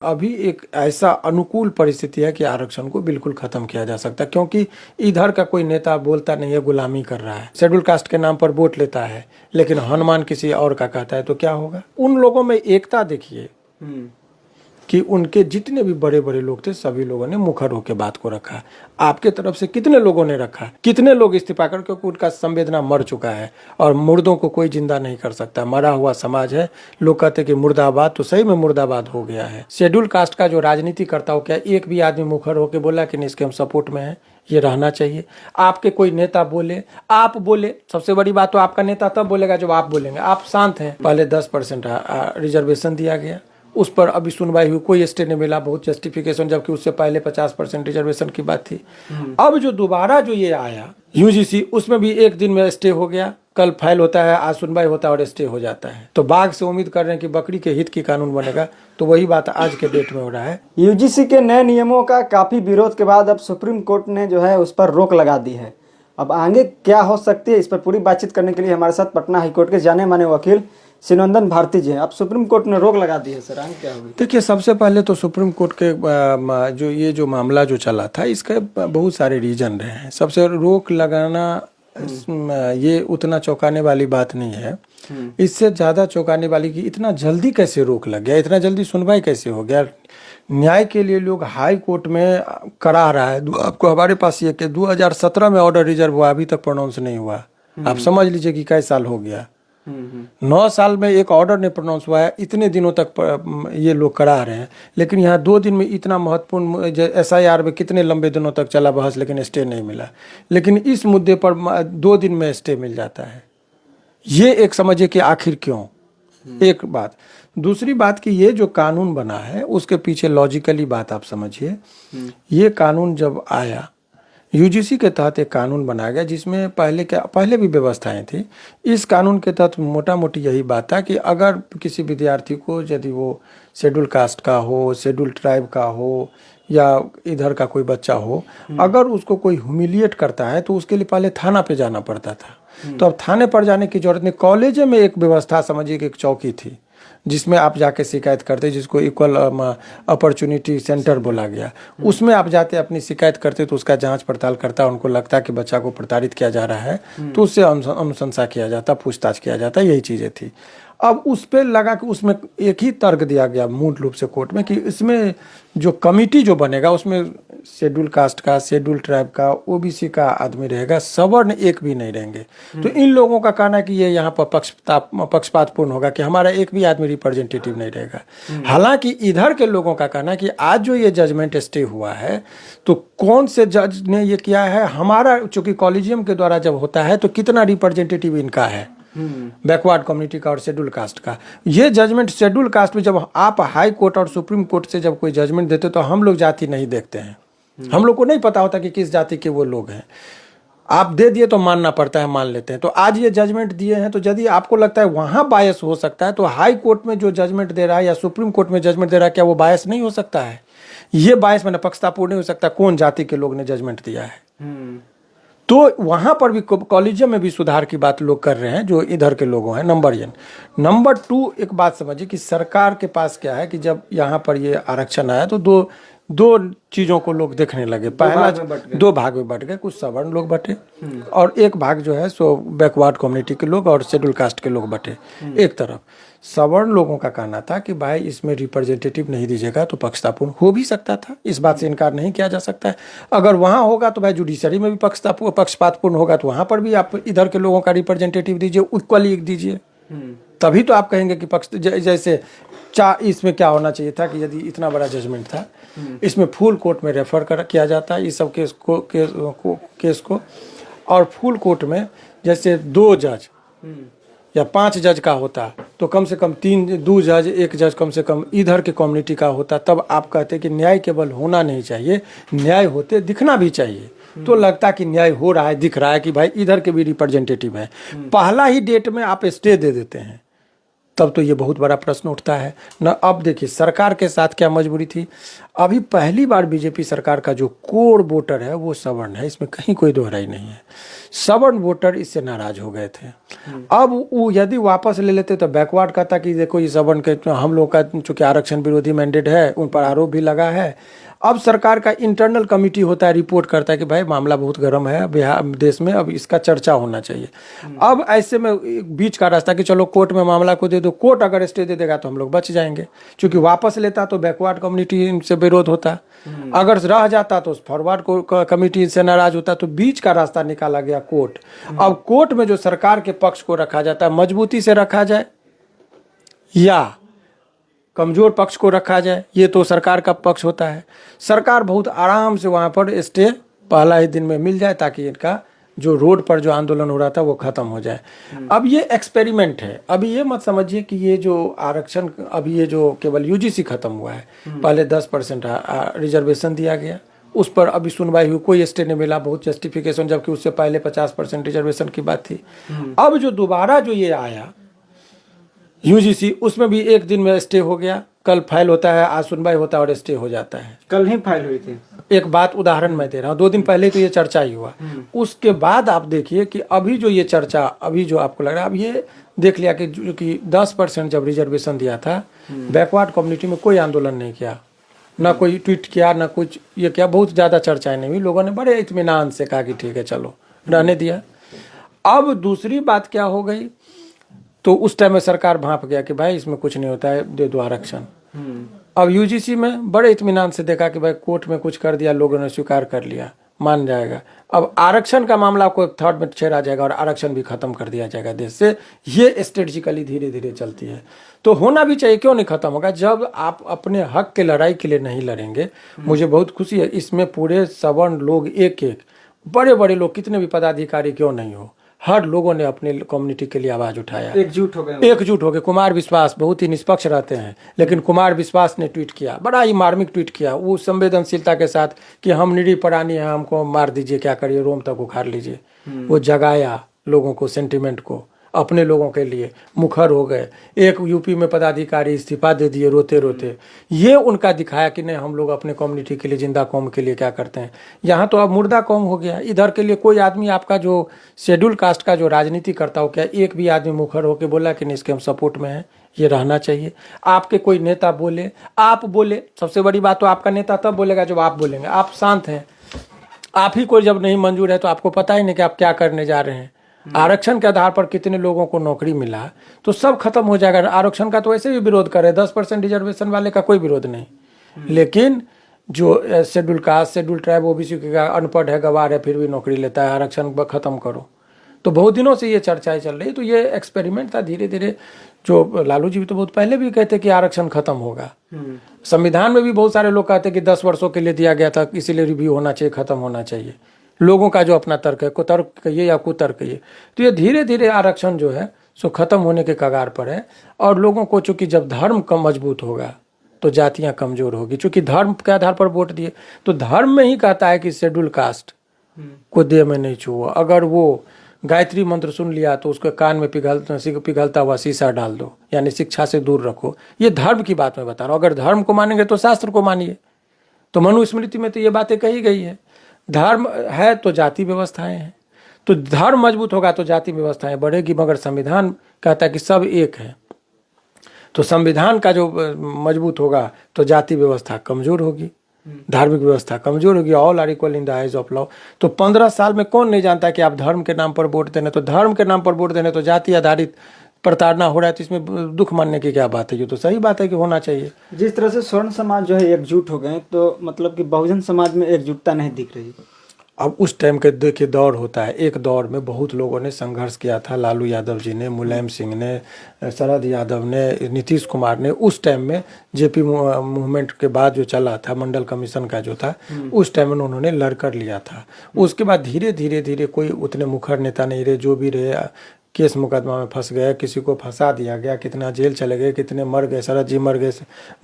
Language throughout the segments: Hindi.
अभी एक ऐसा अनुकूल परिस्थिति है कि आरक्षण को बिल्कुल खत्म किया जा सकता है, क्योंकि इधर का कोई नेता बोलता नहीं है, गुलामी कर रहा है, शेड्यूल कास्ट के नाम पर वोट लेता है, लेकिन हनुमान किसी और का कहता है तो क्या होगा। उन लोगों में एकता देखिए कि उनके जितने भी बड़े बड़े लोग थे सभी लोगों ने मुखर होकर बात को रखा। आपके तरफ से कितने लोगों ने रखा, कितने लोग इस्तीफा कर, क्योंकि उनका संवेदना मर चुका है और मुर्दों को कोई जिंदा नहीं कर सकता। मरा हुआ समाज है। लोग कहते कि मुर्दाबाद, तो सही में मुर्दाबाद हो गया है। शेड्यूल कास्ट का जो राजनीति करता हो, क्या एक भी आदमी मुखर होकर बोला कि नहीं इसके हम सपोर्ट में हैं, ये रहना चाहिए। आपके कोई नेता बोले, आप बोले, सबसे बड़ी बात तो आपका नेता तब बोलेगा जब आप बोलेंगे। आप शांत हैं। पहले 10% रिजर्वेशन दिया गया, उस पर अभी सुनवाई हुई, कोई स्टे नहीं मिला, बहुत जस्टिफिकेशन, जबकि उससे पहले 50% रिजर्वेशन की बात थी। अब जो दोबारा जो ये आया यूजीसी, उसमें भी एक दिन में स्टे हो गया। कल फाइल होता है, आज सुनवाई होता है और स्टे हो जाता है। तो बाघ से उम्मीद कर रहे हैं कि बकरी के हित की कानून बनेगा, तो वही बात आज के डेट में हो रहा है। यूजीसी के नए नियमों का काफी विरोध के बाद अब सुप्रीम कोर्ट ने जो है उस पर रोक लगा दी है। अब आगे क्या हो सकती है, इस पर पूरी बातचीत करने के लिए हमारे साथ पटना हाईकोर्ट के जाने माने वकील शिवनंदन भारती जी हैं। अब सुप्रीम कोर्ट ने रोक लगा दी है सर, आगे क्या होगी? देखिए, सबसे पहले तो सुप्रीम कोर्ट के जो मामला जो चला था, इसके बहुत सारे रीजन रहे हैं। सबसे रोक लगाना ये उतना चौंकाने वाली बात नहीं है। इससे ज़्यादा चौंकाने वाली कि इतना जल्दी कैसे रोक लग गया, इतना जल्दी सुनवाई कैसे हो गया। न्याय के लिए लोग हाई कोर्ट में करा रहा है। आपको हमारे पास ये कि 2017 में ऑर्डर रिजर्व हुआ, अभी तक प्रोनाउंस नहीं हुआ। आप समझ लीजिए कि कई साल हो गया। 9 साल में एक ऑर्डर नहीं प्रोनाउंस हुआ है, इतने दिनों तक ये लोग करा रहे हैं। लेकिन यहाँ 2 दिन में इतना महत्वपूर्ण SIR में कितने लंबे दिनों तक चला बहस, लेकिन स्टे नहीं मिला। लेकिन इस मुद्दे पर 2 दिन में स्टे मिल जाता है। ये एक समझिए कि आखिर क्यों, एक बात। दूसरी बात कि ये जो कानून बना है उसके पीछे लॉजिकली बात आप समझिए। ये कानून जब आया, यूजीसी के तहत एक कानून बनाया गया जिसमें पहले भी व्यवस्थाएं थी। इस कानून के तहत मोटा मोटी यही बात था कि अगर किसी विद्यार्थी को, यदि वो शेड्यूल कास्ट का हो, शेड्यूल ट्राइब का हो, या इधर का कोई बच्चा हो, अगर उसको कोई ह्यूमिलिएट करता है तो उसके लिए पहले थाना पे जाना पड़ता था। तो अब थाने पर जाने की जरूरत नहीं। कॉलेज में एक व्यवस्था समझिए कि एक चौकी थी जिसमें आप जाके शिकायत करते, जिसको इक्वल अपॉर्चुनिटी सेंटर बोला गया। उसमें आप जाते, अपनी शिकायत करते, तो उसका जांच पड़ताल करता। उनको लगता कि बच्चा को प्रताड़ित किया जा रहा है तो उससे अनुशंसा किया जाता, पूछताछ किया जाता, यही चीज़ें थी। अब उस पर लगा कि उसमें एक ही तर्क दिया गया मूल रूप से कोर्ट में कि इसमें जो कमिटी जो बनेगा उसमें शेड्यूल कास्ट का, शेड्यूल ट्राइब का, ओबीसी का आदमी रहेगा, सवर्ण एक भी नहीं रहेंगे। तो इन लोगों का कहना है कि ये यहाँ पर पक्षपातपूर्ण होगा कि हमारा एक भी आदमी रिप्रेजेंटेटिव नहीं रहेगा। हालांकि इधर के लोगों का कहना है कि आज जो ये जजमेंट स्टे हुआ है, तो कौन से जज ने ये किया है, हमारा चूंकि कॉलेजियम के द्वारा जब होता है तो कितना रिप्रेजेंटेटिव इनका है, बैकवर्ड कम्युनिटी का और शेड्यूल कास्ट का। ये जजमेंट शेड्यूल कास्ट में जब आप हाई कोर्ट और सुप्रीम कोर्ट से जब कोई जजमेंट देते तो हम लोग जाति नहीं देखते हैं। हम लोग को नहीं पता होता कि किस जाति के वो लोग हैं। आप दे दिए तो मानना पड़ता है, मान लेते हैं। तो आज ये जजमेंट दिए हैं, तो यदि आपको लगता है वहां बायस हो सकता है, तो हाई कोर्ट में जो जजमेंट दे रहा है या सुप्रीम कोर्ट में जजमेंट दे रहा है, क्या वो बायस नहीं हो सकता है? ये बायस मैंने पक्षतापूर्ण नहीं हो सकता। कौन जाति के लोग ने जजमेंट दिया है? तो वहां पर भी कॉलेजियम में भी सुधार की बात लोग कर रहे हैं जो इधर के लोगों हैं। नंबर 1। नंबर 2, एक बात समझिए कि सरकार के पास क्या है कि जब यहाँ पर ये आरक्षण आया तो दो चीजों को लोग देखने लगे। पहला, 2 भाग में बट गए। कुछ सवर्ण लोग बटे और एक भाग जो है सो बैकवर्ड कम्युनिटी के लोग और शेड्यूल कास्ट के लोग बटे। एक तरफ सवर्ण लोगों का कहना था कि भाई इसमें रिप्रेजेंटेटिव नहीं दीजिएगा तो पक्षतापूर्ण हो भी सकता था, इस बात से इनकार नहीं किया जा सकता है। अगर वहाँ होगा तो भाई जुडिशरी में भी पक्षपातपूर्ण होगा, तो वहाँ पर भी आप इधर के लोगों का रिप्रेजेंटेटिव दीजिए, इक्वली दीजिए। तभी तो आप कहेंगे कि पक्ष जैसे इसमें क्या होना चाहिए था कि यदि इतना बड़ा जजमेंट था, इसमें फुल कोर्ट में रेफर किया जाता है इस सब केस को और फुल कोर्ट में जैसे 2 जज या 5 जज का होता तो कम से कम 2 जज, 1 जज कम से कम इधर के कम्युनिटी का होता। तब आप कहते कि न्याय केवल होना नहीं चाहिए, न्याय होते दिखना भी चाहिए। तो लगता कि न्याय हो रहा है, दिख रहा है कि भाई इधर के भी रिप्रेजेंटेटिव है। पहला ही डेट में आप स्टे दे देते हैं। तब तो ये बहुत बड़ा प्रश्न उठता है न। अब देखिए सरकार के साथ क्या मजबूरी थी। अभी पहली बार बीजेपी सरकार का जो कोर वोटर है वो सवर्ण है, इसमें कहीं कोई दोहराई नहीं है। सवर्ण वोटर इससे नाराज हो गए थे। अब वो यदि वापस ले लेते तो बैकवर्ड कहता कि देखो ये सवर्ण के हम लोग का चूंकि आरक्षण विरोधी मैंडेट है, उन पर आरोप भी लगा है। अब सरकार का इंटरनल कमिटी होता है, रिपोर्ट करता है कि भाई मामला बहुत गर्म है बिहार देश में, अब इसका चर्चा होना चाहिए। अब ऐसे में एक बीच का रास्ता कि चलो कोर्ट में मामला को दे दो, कोर्ट अगर स्टे दे देगा तो हम लोग बच जाएंगे, क्योंकि वापस लेता तो बैकवर्ड कम्युनिटी से विरोध होता, अगर रह जाता तो फॉरवर्ड कमेटी से नाराज होता। तो बीच का रास्ता निकाला गया कोर्ट। अब कोर्ट में जो सरकार के पक्ष को रखा जाता है, मजबूती से रखा जाए या कमजोर पक्ष को रखा जाए, ये तो सरकार का पक्ष होता है। सरकार बहुत आराम से वहाँ पर स्टे पहला ही दिन में मिल जाए ताकि इनका जो रोड पर जो आंदोलन हो रहा था वो खत्म हो जाए। अब ये एक्सपेरिमेंट है। अभी ये मत समझिए कि ये जो आरक्षण अभी ये जो केवल यूजीसी खत्म हुआ है, पहले 10% रिजर्वेशन दिया गया, उस पर अभी सुनवाई हुई, कोई स्टे नहीं मिला, बहुत जस्टिफिकेशन, जबकि उससे पहले 50% रिजर्वेशन की बात थी। अब जो दोबारा जो ये आया यूजीसी, उसमें भी एक दिन में स्टे हो गया, कल फाइल होता है, आज सुनवाई होता है और स्टे हो जाता है। कल ही फाइल हुई थी। एक बात उदाहरण मैं दे रहा हूँ, 2 दिन पहले तो ये चर्चा ही हुआ। उसके बाद आप देखिए कि अभी जो ये चर्चा, अभी जो आपको लग रहा है, अब ये देख लिया कि 10% जब रिजर्वेशन दिया था, बैकवर्ड कम्युनिटी में कोई आंदोलन नहीं किया, ना कोई ट्वीट किया, ना कुछ ये किया, बहुत ज़्यादा चर्चाएं नहीं हुई, लोगों ने बड़े इत्मीनान से कहा कि ठीक है चलो रहने दिया। अब दूसरी बात क्या हो गई, तो उस टाइम में सरकार भांप गया कि भाई इसमें कुछ नहीं होता है, दे दो आरक्षण। अब यूजीसी में बड़े इत्मीनान से देखा कि भाई कोर्ट में कुछ कर दिया, लोगों ने स्वीकार कर लिया, मान जाएगा। अब आरक्षण का मामला को थर्ड में छेड़ा जाएगा और आरक्षण भी खत्म कर दिया जाएगा देश से। ये स्ट्रेटेजिकली धीरे धीरे चलती है, तो होना भी चाहिए। क्यों नहीं खत्म होगा जब आप अपने हक के लड़ाई के लिए नहीं लड़ेंगे। मुझे बहुत खुशी है, इसमें पूरे सवर्ण लोग एक एक बड़े बड़े लोग, कितने भी पदाधिकारी क्यों नहीं हो, हर लोगों ने अपने कम्युनिटी के लिए आवाज उठाया, एकजुट हो गए। कुमार विश्वास बहुत ही निष्पक्ष रहते हैं, लेकिन कुमार विश्वास ने ट्वीट किया, बड़ा ही मार्मिक ट्वीट किया, वो संवेदनशीलता के साथ कि हम निरीह प्राणी हैं, हमको मार दीजिए, क्या करिए, रोम तक उखाड़ लीजिए। वो जगाया लोगों को, सेंटिमेंट को, अपने लोगों के लिए मुखर हो गए। एक यूपी में पदाधिकारी इस्तीफा दे दिए रोते रोते। ये उनका दिखाया कि नहीं, हम लोग अपने कम्युनिटी के लिए, जिंदा कौम के लिए क्या करते हैं। यहाँ तो अब मुर्दा कौम हो गया। इधर के लिए कोई आदमी, आपका जो शेड्यूल कास्ट का जो राजनीति करता हो, क्या एक भी आदमी मुखर होकर बोला कि नहीं इसके हम सपोर्ट में हैं, ये रहना चाहिए। आपके कोई नेता बोले, आप बोले, सबसे बड़ी बात तो आपका नेता तब बोलेगा जब आप बोलेंगे। आप शांत हैं, आप ही को जब नहीं मंजूर है तो आपको पता ही नहीं कि आप क्या करने जा रहे हैं। आरक्षण के आधार पर कितने लोगों को नौकरी मिला, तो सब खत्म हो जाएगा। आरक्षण का तो ऐसे भी विरोध करे, 10% रिजर्वेशन वाले का कोई विरोध नहीं, लेकिन जो schedule caste, schedule tribe, OBC का अनपढ़ है, गवार है, फिर भी नौकरी लेता है, आरक्षण खत्म करो। तो बहुत दिनों से ये चर्चाएं चल रही। तो ये एक्सपेरिमेंट था, धीरे धीरे जो लालू जी तो बहुत पहले भी कहते कि आरक्षण खत्म होगा। संविधान में भी बहुत सारे लोग कहते कि 10 वर्षों के लिए दिया गया था, इसीलिए रिव्यू होना चाहिए, खत्म होना चाहिए। लोगों का जो अपना तर्क है, कुतर्क कहिए या कुतर्क कहिए, तो ये धीरे धीरे आरक्षण जो है सो खत्म होने के कगार पर है। और लोगों को चूंकि जब धर्म कम मजबूत होगा तो जातियां कमजोर होगी। चूंकि धर्म के आधार पर वोट दिए, तो धर्म में ही कहता है कि शेड्यूल कास्ट को देह में नहीं छुओ। अगर वो गायत्री मंत्र सुन लिया तो उसके कान में पिघलता हुआ शीशा डाल दो, यानी शिक्षा से दूर रखो। ये धर्म की बात मैं बता रहा हूँ। अगर धर्म को मानेंगे तो शास्त्र को मानिए। तो मनुस्मृति में तो ये बातें कही गई है। धर्म है तो जाति व्यवस्थाएं हैं, तो धर्म मजबूत होगा तो जाति व्यवस्थाएं बढ़ेगी। मगर संविधान कहता है कि सब एक है, तो संविधान का जो मजबूत होगा तो जाति व्यवस्था कमजोर होगी, धार्मिक व्यवस्था कमजोर होगी। All are equal in the eyes of law. तो 15 साल में कौन नहीं जानता कि आप धर्म के नाम पर वोट देने, तो धर्म के नाम पर वोट देने तो जाति आधारित प्रताड़ना हो रहा है। तो इसमें दुख मानने की क्या बात है, ये तो सही बात है कि होना चाहिए। जिस तरह से स्वर्ण समाज जो है एकजुट हो गए, तो मतलब कि बहुजन समाज में एकजुटता नहीं दिख रही। अब उस टाइम के देखिए दौर होता है, एक दौर में बहुत लोगों ने संघर्ष किया था। लालू यादव जी ने, मुलायम सिंह ने, शरद यादव ने, नीतीश कुमार ने। उस टाइम में जेपी मूवमेंट के बाद जो चला था, मंडल कमीशन का जो था, उस टाइम में उन्होंने लड़कर लिया था। उसके बाद धीरे धीरे धीरे कोई उतने मुखर नेता नहीं रहे। जो भी रहे केस मुकदमा में फंस गए, किसी को फंसा दिया गया, कितना जेल चले गए, कितने मर गए। शरद जी मर गए,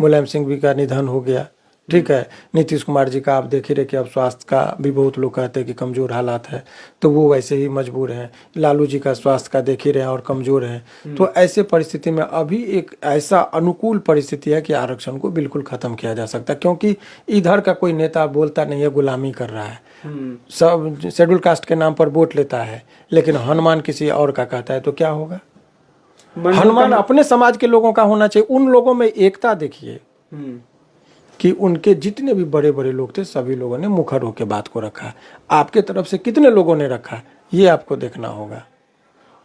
मुलायम सिंह भी का निधन हो गया। ठीक है। नीतीश कुमार जी का आप देख ही रहे कि अब स्वास्थ्य का भी बहुत लोग कहते हैं कि कमज़ोर हालात है, तो वो वैसे ही मजबूर हैं। लालू जी का स्वास्थ्य का देख ही रहे हैं और कमज़ोर हैं। तो ऐसे परिस्थिति में अभी एक ऐसा अनुकूल परिस्थिति है कि आरक्षण को बिल्कुल ख़त्म किया जा सकता है, क्योंकि इधर का कोई नेता बोलता नहीं है, गुलामी कर रहा है। सब शेड्यूल कास्ट के नाम पर वोट लेता है, लेकिन हनुमान किसी और का कहता है तो क्या होगा। हनुमान अपने समाज के लोगों का होना चाहिए। उन लोगों में एकता देखिए कि उनके जितने भी बड़े बड़े लोग थे सभी लोगों ने मुखर होकर बात को रखा। आपके तरफ से कितने लोगों ने रखा, ये आपको देखना होगा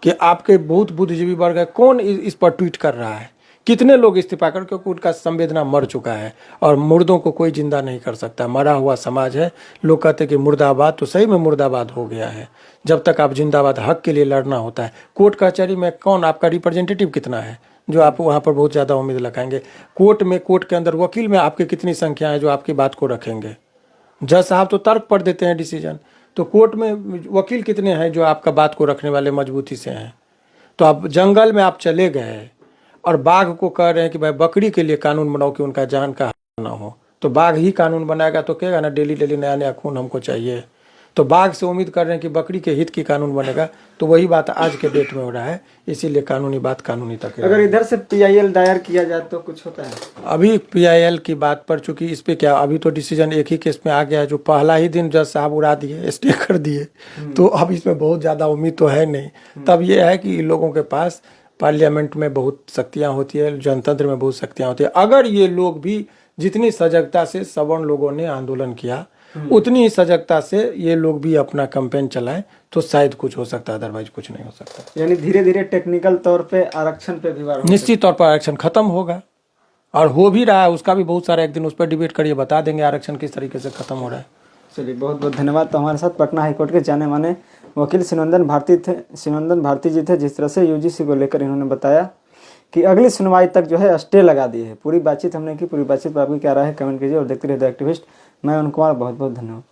कि आपके बहुत बुद्धिजीवी वर्ग है, कौन इस पर ट्वीट कर रहा है, कितने लोग इस्तीफा कर, क्योंकि उनका संवेदना मर चुका है और मुर्दों को कोई जिंदा नहीं कर सकता। मरा हुआ समाज है। लोग कहते हैं कि मुर्दाबाद, तो सही में मुर्दाबाद हो गया है। जब तक आप जिंदाबाद, हक के लिए लड़ना होता है। कोर्ट कचहरी में कौन आपका रिप्रेजेंटेटिव कितना है जो आप वहाँ पर बहुत ज़्यादा उम्मीद लगाएंगे। कोर्ट में, कोर्ट के अंदर वकील में आपकी कितनी संख्या है जो आपकी बात को रखेंगे। जज साहब तो तर्क पर देते हैं डिसीजन, तो कोर्ट में वकील कितने हैं जो आपका बात को रखने वाले मजबूती से हैं। तो आप जंगल में आप चले गए और बाघ को कह रहे हैं कि भाई बकरी के लिए कानून बनाओ कि उनका जान का ना हो, तो बाघ ही कानून बनाएगा तो कहेगा ना डेली डेली नया नया खून हमको चाहिए। तो बाघ से उम्मीद कर रहे हैं कि बकरी के हित की कानून बनेगा, तो वही बात आज के डेट में हो रहा है। इसीलिए कानूनी बात कानूनी तक है। अगर इधर से PIL दायर किया जाए तो कुछ होता है? अभी PIL की बात पर, चूंकि इस पे क्या अभी तो डिसीजन एक ही केस में आ गया है, जो पहला ही दिन जज साहब उड़ा दिए, स्टे कर दिए, तो अब इसमें बहुत ज़्यादा उम्मीद तो है नहीं। तब ये है कि लोगों के पास पार्लियामेंट में बहुत शक्तियाँ होती है, जनतंत्र में बहुत शक्तियाँ होती है। अगर ये लोग भी जितनी सजगता से सवर्ण लोगों ने आंदोलन किया, उतनी ही सजगता से ये लोग भी अपना कैंपेन चलाएं, तो शायद कुछ हो सकता है, अदरवाइज कुछ नहीं हो सकता। यानी धीरे धीरे टेक्निकल तौर पे आरक्षण पे भी वार हो निश्चित तौर पर आरक्षण खत्म होगा, और हो भी रहा है। उसका भी बहुत सारा, एक दिन उस पर डिबेट करिए, बता देंगे आरक्षण किस तरीके से खत्म हो रहा है। चलिए, बहुत बहुत धन्यवाद। तो हमारे साथ पटना हाईकोर्ट के जाने माने वकील शिवनंदन भारती जी थे। जिस तरह से UGC को लेकर इन्होंने बताया कि अगली सुनवाई तक जो है स्टे लगा दी है। पूरी बातचीत हमने की। पूरी बातचीत पर आपकी क्या राय है कमेंट कीजिए और देखते रहिए द एक्टिविस्ट। मैं अरुण कुमार, बहुत बहुत धन्यवाद।